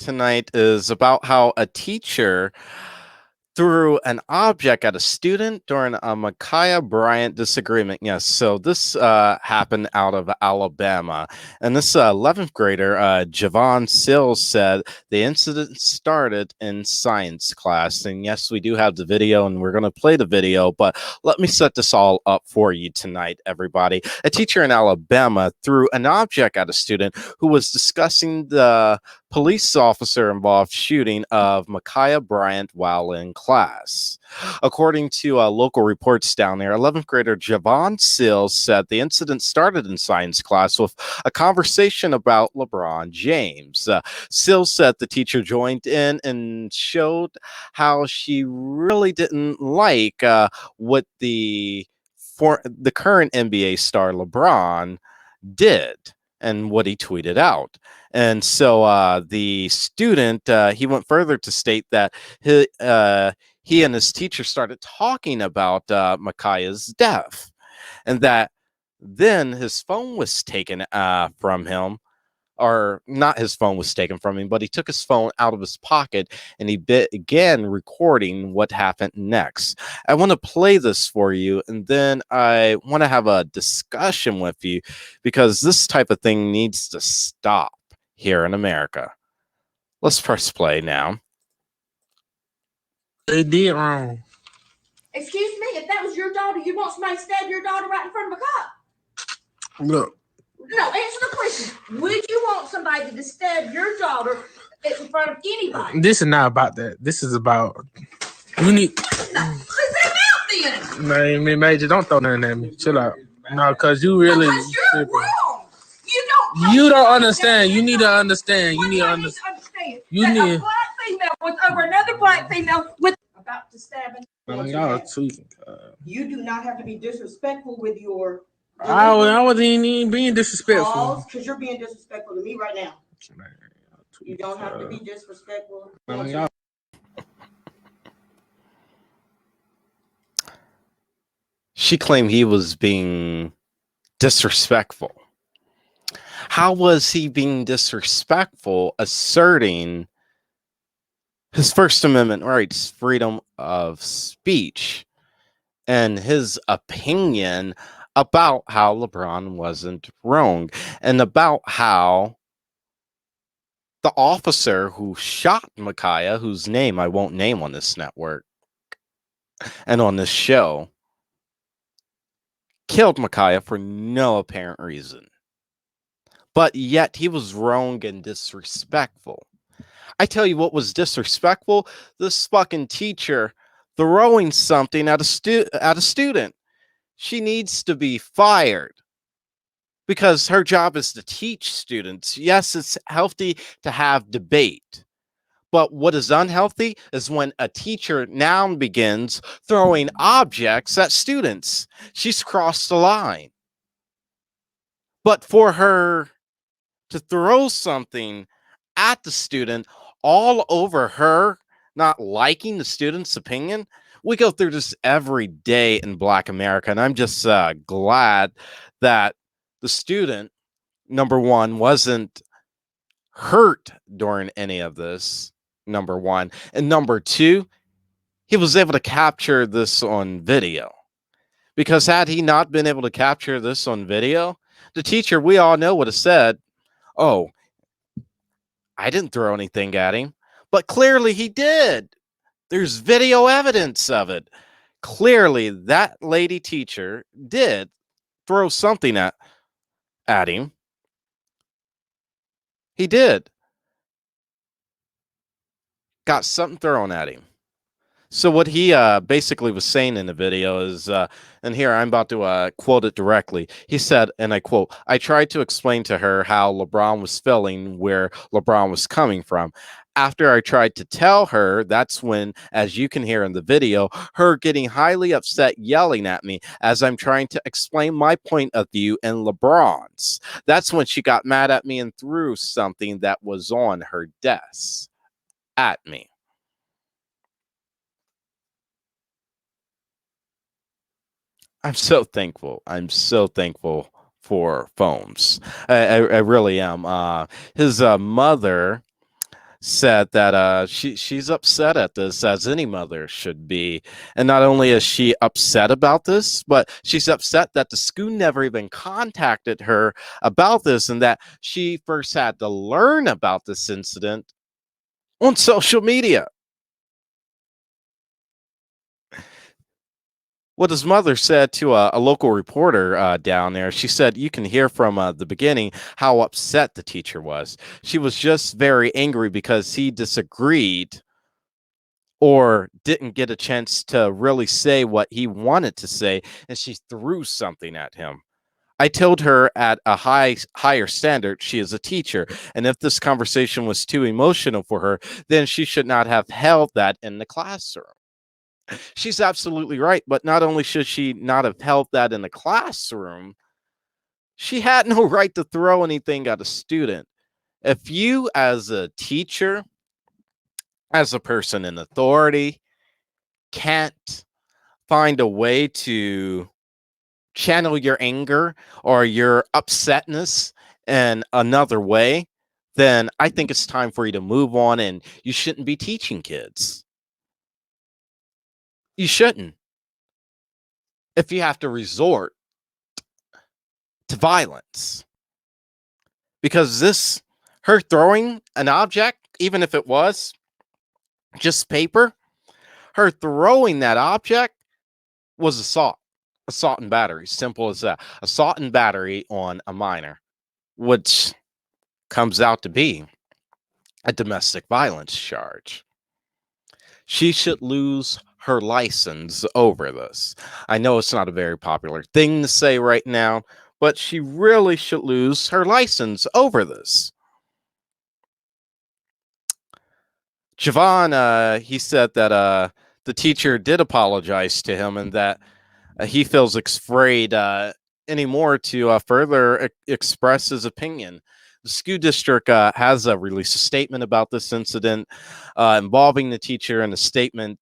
tonight is about how a teacher threw an object at a student during a Ma'Khia Bryant disagreement. Yes, so this happened out of Alabama. And this 11th grader, Javon Seals, said the incident started in science class. And yes, we do have the video, and we're going to play the video. But let me set this all up for you tonight, everybody. A teacher in Alabama threw an object at a student who was discussing the police officer involved shooting of Ma'Khia Bryant while in class. According to local reports down there, 11th grader Javon Seals said the incident started in science class with a conversation about LeBron James. Seals said the teacher joined in and showed how she really didn't like what the current NBA star LeBron did and what he tweeted out. And so the student, he went further to state that he and his teacher started talking about Ma'Khia's death, and that then his phone was taken from him, or not his phone was taken from him, but he took his phone out of his pocket and he began recording what happened next. I want to play this for you, and then I want to have a discussion with you because this type of thing needs to stop here in America. Let's press play now. They did wrong. Excuse me, if that was your daughter, you want somebody to stab your daughter right in front of a cop? Look. No, answer the question. Would you want somebody to stab your daughter in front of anybody? This is not about that. This is about you need. No, out then. Man, Major, don't throw nothing at me. Chill out. No, because you really. Because you're wrong. You don't understand. You need to understand. You need to understand. You need. A black female was over another black female with about to stab him. Y'all tweaking. You do not have to be disrespectful with your. I wasn't even being disrespectful. Because you're being disrespectful to me right now. You don't have to be disrespectful. She claimed he was being disrespectful. How was he being disrespectful, asserting his First Amendment rights, freedom of speech, and his opinion about how LeBron wasn't wrong, and about how the officer who shot Ma'Khia, whose name I won't name on this network and on this show, killed Ma'Khia for no apparent reason. But yet he was wrong and disrespectful. I tell you what was disrespectful: this fucking teacher throwing something at a student. She needs to be fired because her job is to teach students. Yes, it's healthy to have debate, but what is unhealthy is when a teacher now begins throwing objects at students. She's crossed the line. But for her to throw something at the student all over her not liking the student's opinion, we go through this every day in Black America, and I'm just glad that the student, number one, wasn't hurt during any of this, number one. And number two, he was able to capture this on video. Because had he not been able to capture this on video, the teacher, we all know, would have said, oh, I didn't throw anything at him. But clearly he did. There's video evidence of it. Clearly, that lady teacher did throw something at him. He did. Got something thrown at him. So what he basically was saying in the video is, and here I'm about to quote it directly. He said, and I quote, "I tried to explain to her how LeBron was feeling, where LeBron was coming from. After I tried to tell her, that's when, as you can hear in the video, her getting highly upset, yelling at me as I'm trying to explain my point of view and LeBron's. That's when she got mad at me and threw something that was on her desk at me." I'm so thankful. I'm so thankful for phones. I really am. His mother said that she's upset at this, as any mother should be. And not only is she upset about this, but she's upset that the school never even contacted her about this, and that she first had to learn about this incident on social media. What his mother said to a local reporter down there, she said, you can hear from the beginning how upset the teacher was. She was just very angry because he disagreed or didn't get a chance to really say what he wanted to say, and she threw something at him. I told her at a higher standard, she is a teacher, and if this conversation was too emotional for her, then she should not have held that in the classroom. She's absolutely right, but not only should she not have held that in the classroom, she had no right to throw anything at a student. If you, as a teacher, as a person in authority, can't find a way to channel your anger or your upsetness in another way, then I think it's time for you to move on, and you shouldn't be teaching kids. You shouldn't. If you have to resort to violence. Because her throwing an object, even if it was just paper, her throwing that object was assault and battery. Simple as that. Assault and battery on a minor, which comes out to be a domestic violence charge. She should lose her license over this. I know it's not a very popular thing to say right now, but she really should lose her license over this. Javon, he said that the teacher did apologize to him, and that he feels afraid anymore to further express his opinion. The school district has released a statement about this incident involving the teacher, and the statement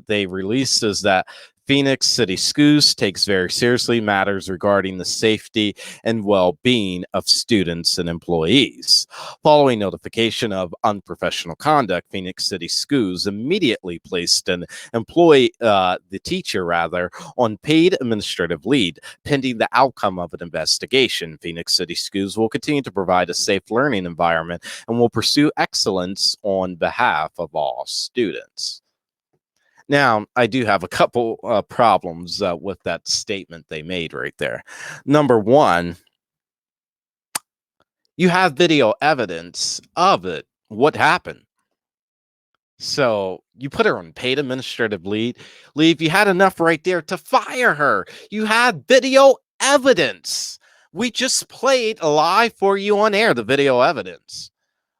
they released is that Phoenix City Schools takes very seriously matters regarding the safety and well-being of students and employees. Following notification of unprofessional conduct, Phoenix City Schools immediately placed the teacher on paid administrative leave, pending the outcome of an investigation. Phoenix City Schools will continue to provide a safe learning environment and will pursue excellence on behalf of all students. Now, I do have a couple problems with that statement they made right there. Number one, you have video evidence of it. What happened? So you put her on paid administrative leave. You had enough right there to fire her. You have video evidence. We just played live for you on air, the video evidence.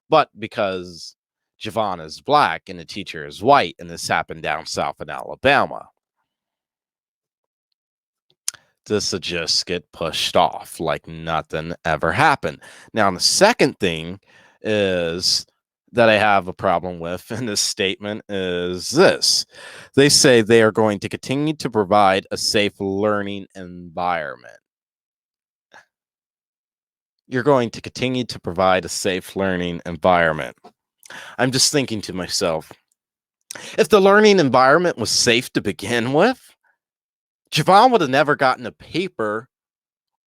But because Javon is black and the teacher is white, and this happened down south in Alabama, this will just get pushed off like nothing ever happened. Now, the second thing is that I have a problem with in this statement is this. They say they are going to continue to provide a safe learning environment. You're going to continue to provide a safe learning environment. I'm just thinking to myself, if the learning environment was safe to begin with, Javon would have never gotten a paper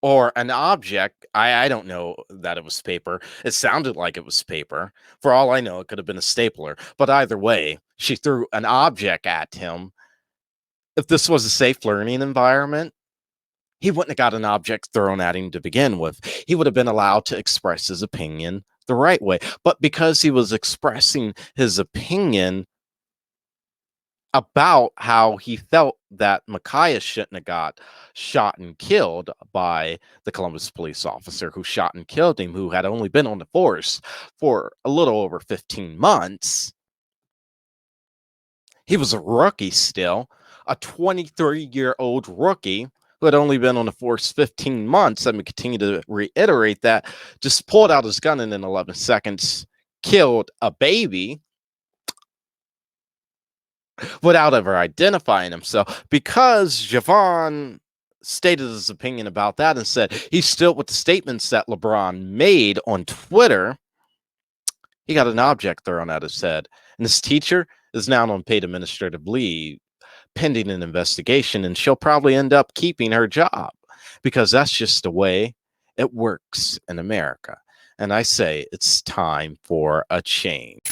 or an object. I don't know that it was paper. It sounded like it was paper. For all I know, it could have been a stapler. But either way, she threw an object at him. If this was a safe learning environment, he wouldn't have got an object thrown at him to begin with. He would have been allowed to express his opinion the right way. But because he was expressing his opinion about how he felt that Ma'Khia shouldn't have got shot and killed by the Columbus police officer who shot and killed him, who had only been on the force for a little over 15 months. He was a rookie still, a 23-year-old rookie who had only been on the force 15 months. Let me continue to reiterate that. Just pulled out his gun and in 11 seconds killed a baby without ever identifying himself, because Javon stated his opinion about that and said he stood with the statements that LeBron made on Twitter. He got an object thrown at his head, and his teacher is now on paid administrative leave pending an investigation, and she'll probably end up keeping her job because that's just the way it works in America. And I say it's time for a change.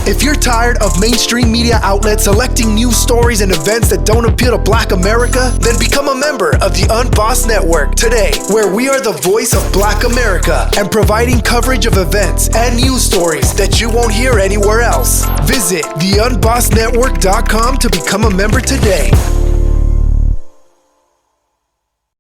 If you're tired of mainstream media outlets selecting news stories and events that don't appeal to Black America, then become a member of the UnBossed Network today, where we are the voice of Black America and providing coverage of events and news stories that you won't hear anywhere else. Visit theunbossednetwork.com to become a member today.